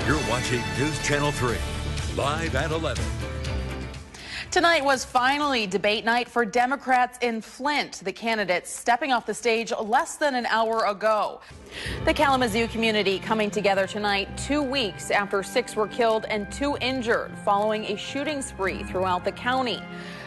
You're watching News Channel 3, live at 11. Tonight was finally debate night for Democrats in Flint, the candidates stepping off the stage less than an hour ago. The Kalamazoo community coming together tonight 2 weeks after 6 were killed and 2 injured following a shooting spree throughout the county.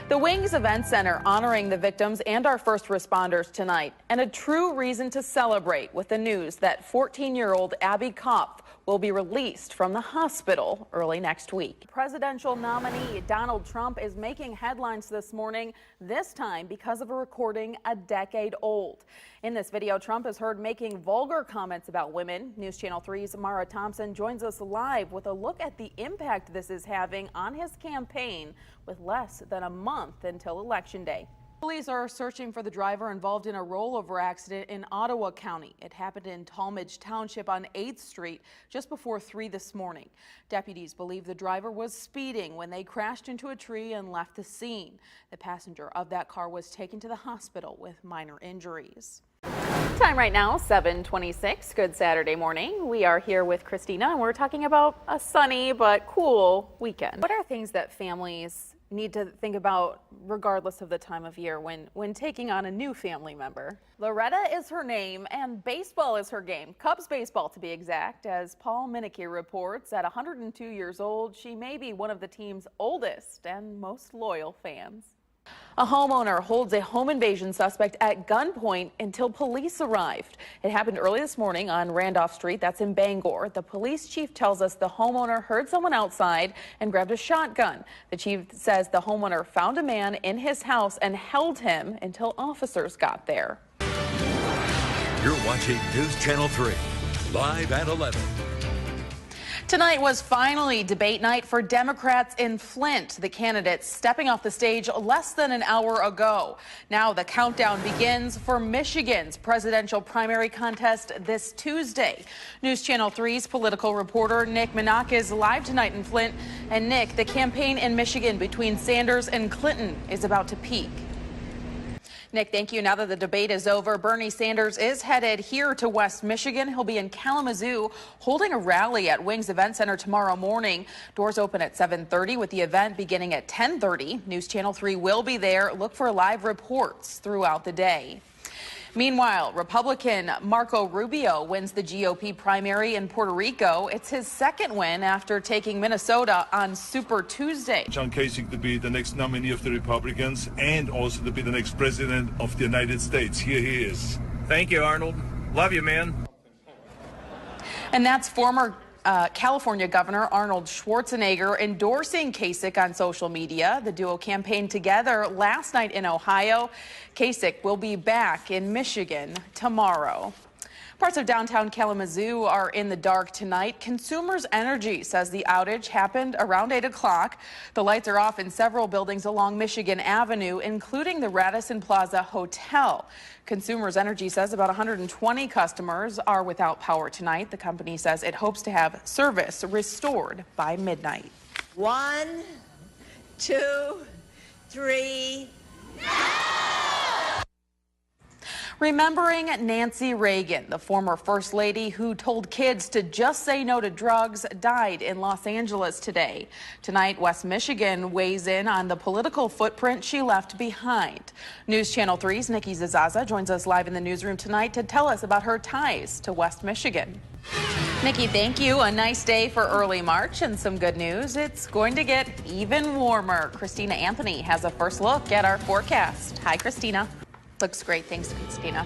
The Wings Event Center honoring the victims and our first responders tonight, and a true reason to celebrate with the news that 14-year-old Abby Kopf will be released from the hospital early next week. Presidential nominee Donald Trump is making headlines this morning, this time because of a recording a decade old. In this video, Trump is heard making vulgar comments about women. News Channel 3's Mara Thompson joins us live with a look at the impact this is having on his campaign with less than a month until Election Day. Police are searching for the driver involved in a rollover accident in Ottawa County. It happened in Talmadge Township on 8th Street just before 3 this morning. Deputies believe the driver was speeding when they crashed into a tree and left the scene. The passenger of that car was taken to the hospital with minor injuries. Time right now, 7:26. Good Saturday morning. We are here with Christina and we're talking about a sunny but cool weekend. What are things that families need to think about regardless of the time of year when taking on a new family member? Loretta is her name and baseball is her game. Cubs baseball to be exact. As Paul Minicky reports, at 102 years old, she may be one of the team's oldest and most loyal fans. A homeowner holds a home invasion suspect at gunpoint until police arrived. It happened early this morning on Randolph Street, that's in Bangor. The police chief tells us the homeowner heard someone outside and grabbed a shotgun. The chief says the homeowner found a man in his house and held him until officers got there. You're watching News Channel 3, live at 11. Tonight was finally debate night for Democrats in Flint, the candidates stepping off the stage less than an hour ago. Now the countdown begins for Michigan's presidential primary contest this Tuesday. News Channel 3's political reporter Nick Minach is live tonight in Flint. And Nick, the campaign in Michigan between Sanders and Clinton is about to peak. Nick, thank you. Now that the debate is over, Bernie Sanders is headed here to West Michigan. He'll be in Kalamazoo holding a rally at Wings Event Center tomorrow morning. Doors open at 7:30 with the event beginning at 10:30. News Channel 3 will be there. Look for live reports throughout the day. Meanwhile, Republican Marco Rubio wins the GOP primary in Puerto Rico. It's his second win after taking Minnesota on Super Tuesday. John Kasich to be the next nominee of the Republicans and also to be the next president of the United States. Here he is. Thank you, Arnold. Love you, man. And that's former California Governor Arnold Schwarzenegger endorsing Kasich on social media. The duo campaigned together last night in Ohio. Kasich will be back in Michigan tomorrow. Parts of downtown Kalamazoo are in the dark tonight. Consumers Energy says the outage happened around 8 o'clock. The lights are off in several buildings along Michigan Avenue, including the Radisson Plaza Hotel. Consumers Energy says about 120 customers are without power tonight. The company says it hopes to have service restored by midnight. 1, 2, 3. Remembering Nancy Reagan, the former First Lady who told kids to just say no to drugs, died in Los Angeles today. Tonight, West Michigan weighs in on the political footprint she left behind. News Channel 3's Nikki Zazaza joins us live in the newsroom tonight to tell us about her ties to West Michigan. Nikki, thank you. A nice day for early March and some good news. It's going to get even warmer. Christina Anthony has a first look at our forecast. Hi, Christina. Looks great. Thanks, Christina.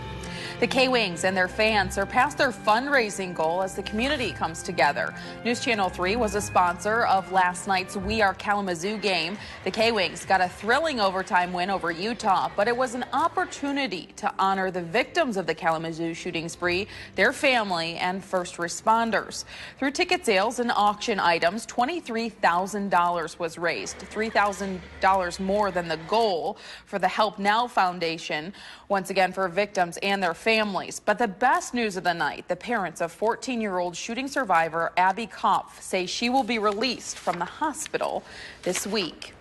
The K-Wings and their fans surpassed their fundraising goal as the community comes together. News Channel 3 was a sponsor of last night's We Are Kalamazoo game. The K-Wings got a thrilling overtime win over Utah, but it was an opportunity to honor the victims of the Kalamazoo shooting spree, their family, and first responders. Through ticket sales and auction items, $23,000 was raised, $3,000 more than the goal for the Help Now Foundation, once again for victims and their families. But the best news of the night, the parents of 14-year-old shooting survivor Abby Kopf say she will be released from the hospital this week.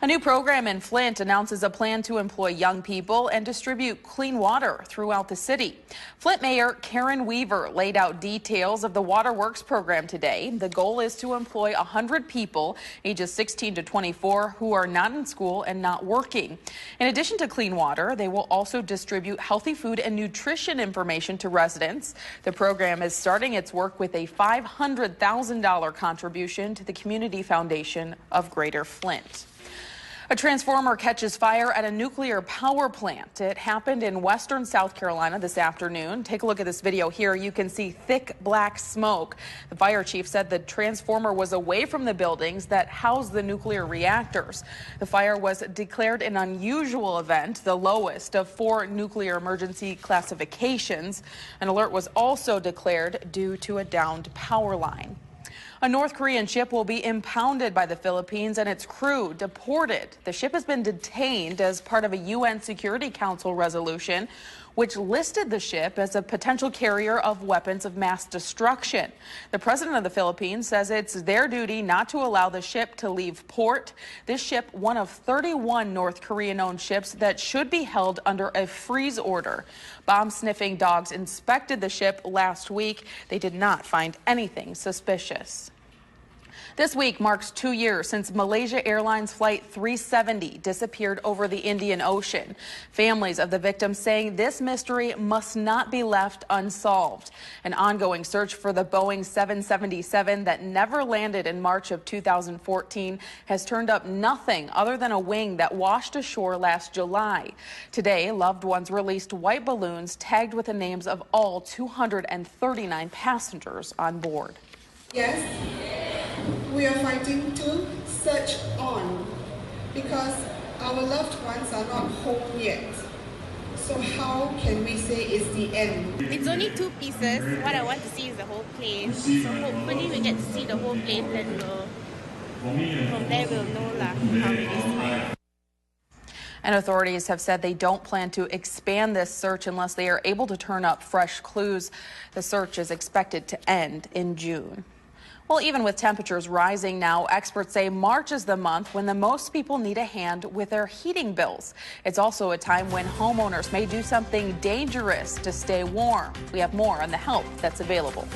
A new program in Flint announces a plan to employ young people and distribute clean water throughout the city. Flint Mayor Karen Weaver laid out details of the Waterworks program today. The goal is to employ 100 people ages 16 to 24 who are not in school and not working. In addition to clean water, they will also distribute healthy food and nutrition information to residents. The program is starting its work with a $500,000 contribution to the Community Foundation of Greater Flint. A transformer catches fire at a nuclear power plant. It happened in western South Carolina this afternoon. Take a look at this video here. You can see thick black smoke. The fire chief said the transformer was away from the buildings that house the nuclear reactors. The fire was declared an unusual event, the lowest of 4 nuclear emergency classifications. An alert was also declared due to a downed power line. A North Korean ship will be impounded by the Philippines and its crew deported. The ship has been detained as part of a UN Security Council resolution, which listed the ship as a potential carrier of weapons of mass destruction. The president of the Philippines says it's their duty not to allow the ship to leave port. This ship, one of 31 North Korean-owned ships that should be held under a freeze order. Bomb-sniffing dogs inspected the ship last week. They did not find anything suspicious. This week marks 2 years since Malaysia Airlines Flight 370 disappeared over the Indian Ocean. Families of the victims saying this mystery must not be left unsolved. An ongoing search for the Boeing 777 that never landed in March of 2014 has turned up nothing other than a wing that washed ashore last July. Today, loved ones released white balloons tagged with the names of all 239 passengers on board. Yes, we are fighting to search on because our loved ones are not home yet. So how can we say it's the end? It's only 2 pieces. What I want to see is the whole plane. So hopefully we get to see the whole plane, then from there we'll know how it is. And authorities have said they don't plan to expand this search unless they are able to turn up fresh clues. The search is expected to end in June. Well, even with temperatures rising now, experts say March is the month when the most people need a hand with their heating bills. It's also a time when homeowners may do something dangerous to stay warm. We have more on the help that's available.